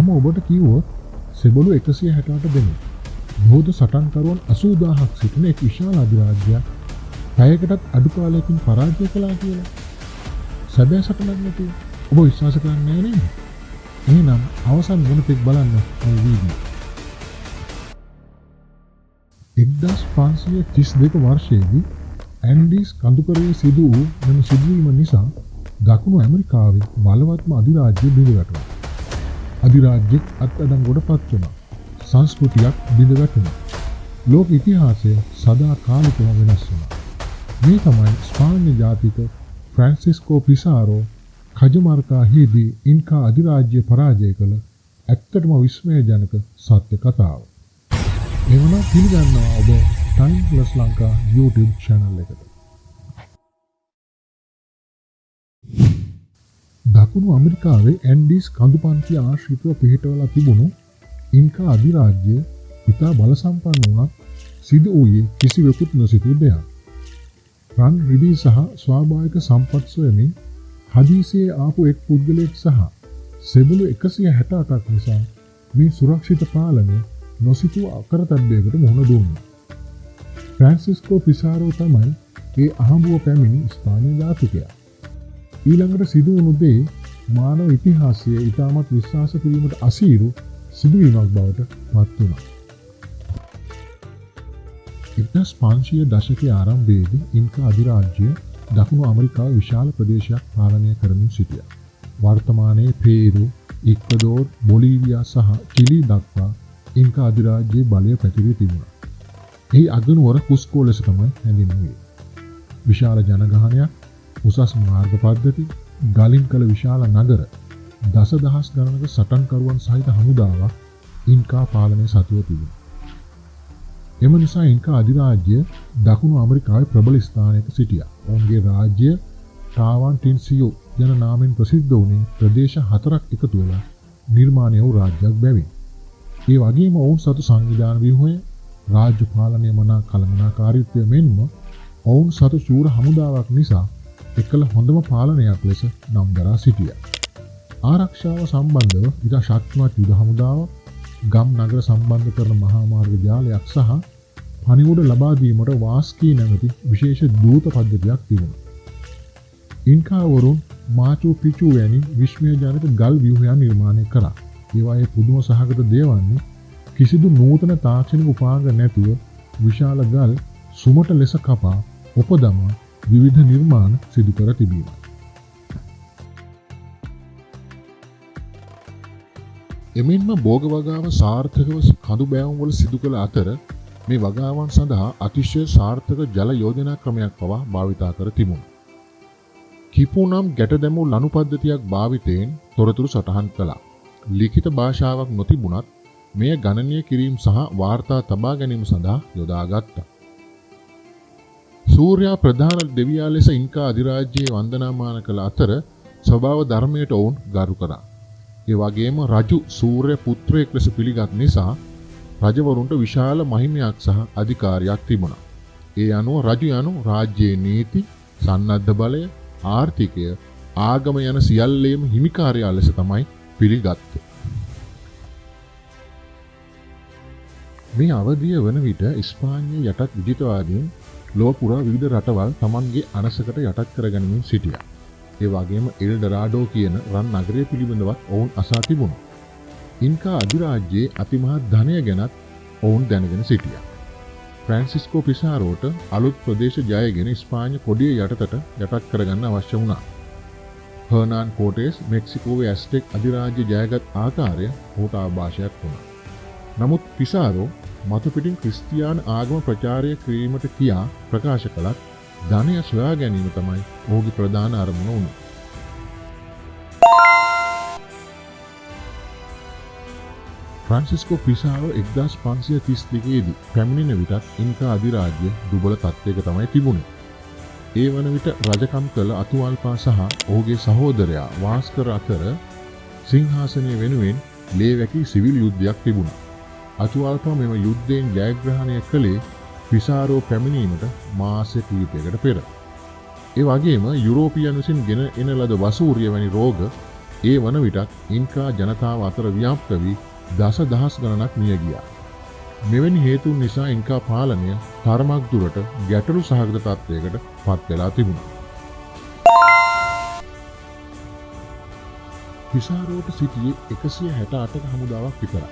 මම ඔබට කිව්වොත් සෙබළු 168 දෙනෙක් යෝධ සටන්කරුවන් 80000ක් සිටින එක් විශාල අධිරාජ්‍යයක් පැයකටත් අඩු කාලයකින් පරාජය කළා කියලා. සැබෑ සටනක් නැති ඔබ විශ්වාස කරන්නේ නැහැ නේද? එහෙනම් අවසන් මොනතෙක් බලන්න මේ වීඩියෝ. 1532 වර්ෂයේදී ඇන්ඩීස් කඳුකරයේ සිදු වූ මෙම සිදුවීම නිසා දකුණු ඇමරිකාවේ බලවත්ම අධිරාජ්‍ය බිඳවැටුණා. අධිරාජ්‍යෙක් අත්අඩංගුවට පත් වුණා. සංස්කෘතියක් බිඳවැටුණා. ලෝක ඉතිහාසය සදාකාලිකව වෙනස් වුණා. මේ තමයි ස්පාඤ්ඤ ජාතික ෆ්‍රැන්සිස්කෝ පිසාරෝ කජමාර්කා හිදී ඉන්කා අධිරාජ්‍ය පරාජය කළ ඇත්තටම විස්මයජනක සත්‍ය කතාව. එවනම් පිළිගන්නවා ඔබ ටයිම්+ ලංකා YouTube channel එකට. දකුණු ඇමරිකාවේ ඇන්ඩීස් කඳුපන්තිය ආශ්‍රිතව පිහිටවලා තිබුණු ඉන්කා අධිරාජ්‍ය ඉතා බලසම්පන්න වුණත් සිදු වූයේ කිසිවෙකුත් නොසිතූ දෙයක්. රන් රිදී සහ ස්වාභාවික සම්පත් සොයමින් හදිසියේ ආපු එක් පුද්ගලයෙක් සහ සෙබළු 168ක් නිසා මේ සුරක්ෂිත පාලනය නොසිතූ අකරතැබ්බයකට මුහුණ දුන්නා. ෆ්‍රැන්සිස්කෝ පිසාරෝ තමයි ඒ අහඹුව පැමිණි ස්පාඤ්ඤ ජාතිකයා. ඊළඟට සිදු වුණු දේ මානව ඉතිහාසයේ ඉතාමත් විශ්වාස කිරීමට අසීරු සිදුවීමක් බවට පත් වුණා. 1500 දශකයේ ආරම්භයේදී ඉන්කා අධිරාජ්‍ය දකුණු ඇමරිකාවේ විශාල ප්‍රදේශයක් පාලනය කරමින් සිටියා. වර්තමානයේ පේරු, ඉක්වඩෝර්, බොලීවියා සහ චිලි දක්වා ඉන්කා අධිරාජ්‍යයේ බලය පැතිරී තිබුණා. එහි අගනුවර කුස්කෝ ලෙස තමයි හැඳින්වුවේ. විශාල ජනගහනයක්, උසස් මාර්ග පද්ධති, ගලින් කළ විශාල නගර, දසදහස් ගණනක සටන්කරුවන් සහිත හමුදාවක් ඉන්කා පාලනය සතුව තිබුණා. එම නිසා ඉන්කා අධිරාජ්‍ය දකුණු ඇමරිකාවේ ප්‍රබල ස්ථානයක සිටියා. ඔවුන්ගේ රාජ්‍ය ටාවන්ටින්සියෝ යන නාමයෙන් ප්‍රසිද්ධ වුණේ ප්‍රදේශ 4ක් එකතු වෙලා නිර්මාණය වූ රාජ්‍යයක් බැවින්. ඒ වගේම ඔවුන් සතු සංවිධාන ව්‍යුහය, රාජ්‍ය පාලනය මනා කළමනාකාරීත්වය මෙන්ම ඔවුන් සතු ශූර හමුදාවක් නිසා එකල හොඳම පාලනයක් ලෙස නම් දරා සිටියා. ආරක්ෂාව සම්බන්ධව ඉතා ශක්තිමත් යුද හමුදාවක්, ගම් නගර සම්බන්ධ කරන මහා මාර්ග ජාලයක් සහ පණිවුඩ ලබා දීමට වාස්කී නැමැති විශේෂ දූත පද්ධතියක් තිබුණා. ඉන්කාවරුන් මාචු පිචු වැනි විස්මයජනක ගල් ව්‍යුහයන් නිර්මාණය කළා. ඒවායේ පුදුම සහගත දේ වන්නේ කිසිදු නූතන තාක්ෂණික උපාංග නැතුව විශාල ගල් සුමට ලෙස කපා උපදමා විවිධ නිර්මාණ සිදු කර තිබීම. එමෙන්ම භෝග වගාව සාර්ථකව කඳු බෑවුම් වල සිදු කළ අතර මේ වගාවන් සඳහා අතිශය සාර්ථක ජල යෝජනා ක්‍රමයක් පවා භාවිතා කර තිබුණා. කිපු නම් ගැට දැමූ ලනු පද්ධතියක් භාවිතයෙන් තොරතුරු සටහන් කළා. ලිඛිත භාෂාවක් නොතිබුණත් මෙය ගණනීය කිරීම සහ වාර්තා තබා ගැනීම සඳහා යොදාගත්තා. සූර්යා ප්‍රධාන දෙවියා ලෙස ඉන්කා අධිරාජ්‍යයේ වන්දනාමාන කළ අතර ස්වභාව ධර්මයට ඔවුන් ගරු කරා. ඒ වගේම රජු සූර්ය පුත්‍රයෙක් ලෙස පිළිගත් නිසා රජවරුන්ට විශාල මහිමයක් සහ අධිකාරියක් තිබුණා. ඒ අනුව රජු යනු රාජ්‍යයේ නීති, සන්නද්ධ බලය, ආර්ථිකය, ආගම යන සියල්ලේම හිමිකාරයා ලෙස තමයි පිළිගත්තේ. මේ අවධිය වන විට ස්පාඤ්ඤ යටත් විජිතවාදීන් ලොව පුරා විවිධ රටවල් තමන්ගේ අනසකට යටත් කරගනිමින් සිටියා. ඒ වගේම එල් ඩොරාඩෝ කියන රන් නගරය පිළිබඳවත් ඔවුන් අසා තිබුණා. ඉන්කා අධිරාජ්‍යයේ අතිමහත් ධනය ගැනත් ඔවුන් දැනගෙන සිටියා. ෆ්‍රැන්සිස්කෝ පිසාරෝට අලුත් ප්‍රදේශ ජයගෙන ස්පාඤ්ඤ කොඩිය යටතට යටත් කරගන්න අවශ්‍ය වුණා. හර්නාන් කෝටේස් මෙක්සිකෝවේ ඇස්ටෙක් අධිරාජ්‍ය ජයගත් ආකාරය ඔහුට ආభాෂයක් වුණා. නමුත් පිසාරෝ මතු පිටින් ක්‍රිස්තියානි ආගම ප්‍රචාරය කිරීමට කියා ප්‍රකාශ කළත් ධනය සොයා ගැනීම තමයි ඔහුගේ ප්‍රධාන අරමුණ වුණේ. ෆ්‍රැන්සිස්කෝ පිසාරෝ 1532 දී පැමිණෙන විටත් ඉන්කා අධිරාජ්‍ය දුබල තත්ත්වයක තමයි තිබුණේ. ඒ වන විට රජකම් කළ අතුවල්පා සහ ඔහුගේ සහෝදරයා වාස්කර අතර සිංහාසනය වෙනුවෙන් ලේවැකි සිවිල් යුද්ධයක් තිබුණා. අතුවල්පා මෙම යුද්ධයෙන් ජයග්‍රහණය කළේ පිසාරෝ පැමිණීමට මාස කිහිපයකට පෙර. ඒ වගේම යුරෝපියන් විසින් ගෙන එන ලද වසූරිය වැනි රෝග ඒ වන විටත් ඉන්කා ජනතාව අතර ව්‍යාප්ත වී දසදහස් ගණනක් මිය ගියා. මෙවැනි හේතුන් නිසා ඉන්කා පාලනය තරමක් දුරට ගැටලු සහගත තත්ත්වයකට පත් වෙලා තිබුණා. පිසාරෝට සිටියේ 168ක හමුදාවක් විතරයි.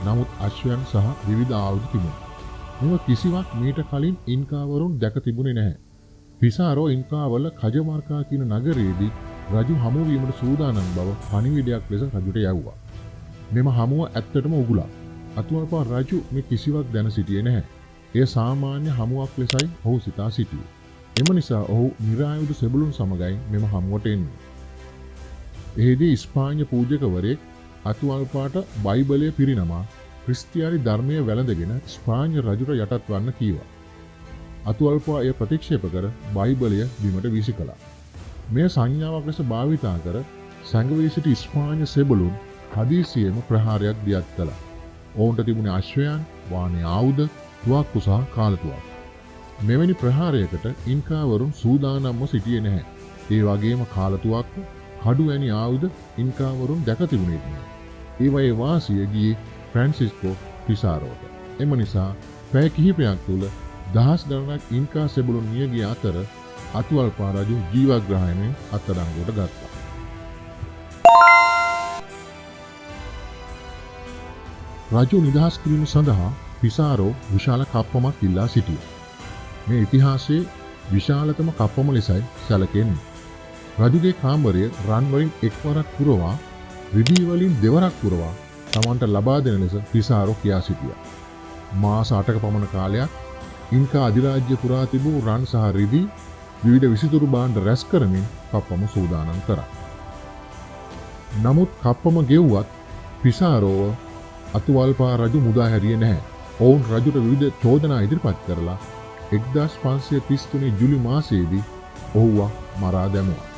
නමුත් අශ්වයන් සහ විවිධ ආයුධ තිබුණා. මෙව කිසිවක් මීට කලින් ඉන්කාවරුන් දැක තිබුණේ නැහැ. පිසාරෝ ඉන්කාවල කජමාර්කා කියන නගරයේදී රජු හමු වීමට සූදානම් බව පණිවිඩයක් ලෙස රජුට යවුවා. මෙම හමුව ඇත්තටම උගුලක්. අතුවල්පා රජු මේ කිසිවක් දැන සිටියේ නැහැ. එය සාමාන්‍ය හමුවක් ලෙසයි ඔහු සිතා සිටියේ. එම නිසා ඔහු නිරායුධ සෙබළුන් සමගයි මෙම හමුවට එන්නේ. එහිදී ස්පාඤ්ඤ පූජකවරයෙක් අතුවල්පාට බයිබලය පිරිනමා ක්‍රිස්තියානි ධර්මය වැළඳගෙන ස්පාඤ්ඤ රජුට යටත් වන්න කීවා. අතුවල්පා එය ප්‍රතික්ෂේප කර බයිබලය බිමට වීසි කළා. මෙය සංඥාවක් ලෙස භාවිතා කර සැඟවී සිටි ස්පාඤ්ඤ සෙබළුන් හදිසියෙම ප්‍රහාරයක් දියත් කළා. ඔවුන්ට තිබුණේ අශ්වයන්, වාහන ආයුධ, තුවක්කු සහ කාලතුවක්කු. මෙවැනි ප්‍රහාරයකට ඉන්කාවරුන් සූදානම්ව සිටියේ නැහැ. ඒ වගේම කාලතුවක්කු, කඩු වැනි ආයුධ ඉන්කාවරුන් දැක තිබුණේ නැහැ. ඒවයේ වාසිය ගියේ ෆ්‍රැන්සිස්කෝ පිසාරෝට. එම නිසා පැය කිහිපයක් තුළ දහස් ගණනක් ඉන්කා සෙබළුන් මිය ගිය අතර අතුවල්පා රජු ජීවග්‍රහණයෙන් අත්අඩංගුවට ගත්තා. රජු නිදහස් කිරීම සඳහා පිසාරෝ විශාල කප්පමක් ඉල්ලා සිටියා. මේ ඉතිහාසයේ විශාලතම කප්පම ලෙසයි සැලකෙන්නේ. රජුගේ කාමරය රන් වලින් එක්වරක් පුරවා, රිදී වලින් දෙවරක් පුරවා තමන්ට ලබා දෙන ලෙස පිසාරෝ කියා සිටියා. මාස 8ක පමණ කාලයක් ඉන්කා අධිරාජ්‍ය පුරා තිබූ රන් සහ රිදී විවිධ විසිතුරු භාණ්ඩ රැස් කරමින් කප්පම සූදානම් කරා. නමුත් කප්පම ගෙව්වත් පිසාරෝව අතුවල්පා රජු මුදා හැරියේ නැහැ. ඔවුන් රජුට විවිධ චෝදනා ඉදිරිපත් කරලා 1533 ජුලි මාසයේදී ඔහුව මරා දැමුවා.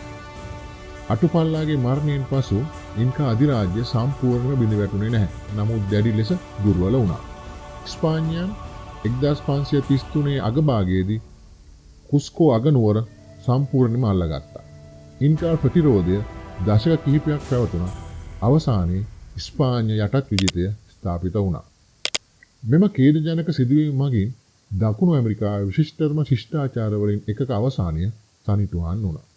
අටුපල්ලාගේ මරණයෙන් පසු ඉන්කා අධිරාජ්‍ය සම්පූර්ණයෙන්ම බිඳ වැටුනේ නැහැ. නමුත් දැඩි ලෙස දුර්වල වුණා. ස්පාඤ්ඤයන් 1533 අගභාගයේදී කුස්කෝ අගනුවර සම්පූර්ණයෙන්ම අල්ලගත්තා. ඉන්කා ප්‍රතිරෝධය දශක කිහිපයක් පැවතුණා. අවසානයේ ස්පාඤ්ඤ යටත් විජිතය ස්ථාපිත වුණා. මෙම ඛේදජනක සිදුවීම මගින් දකුණු ඇමරිකාවේ විශිෂ්ටතම ශිෂ්ටාචාර වලින් එකක අවසානය සනිටුහන් වුණා.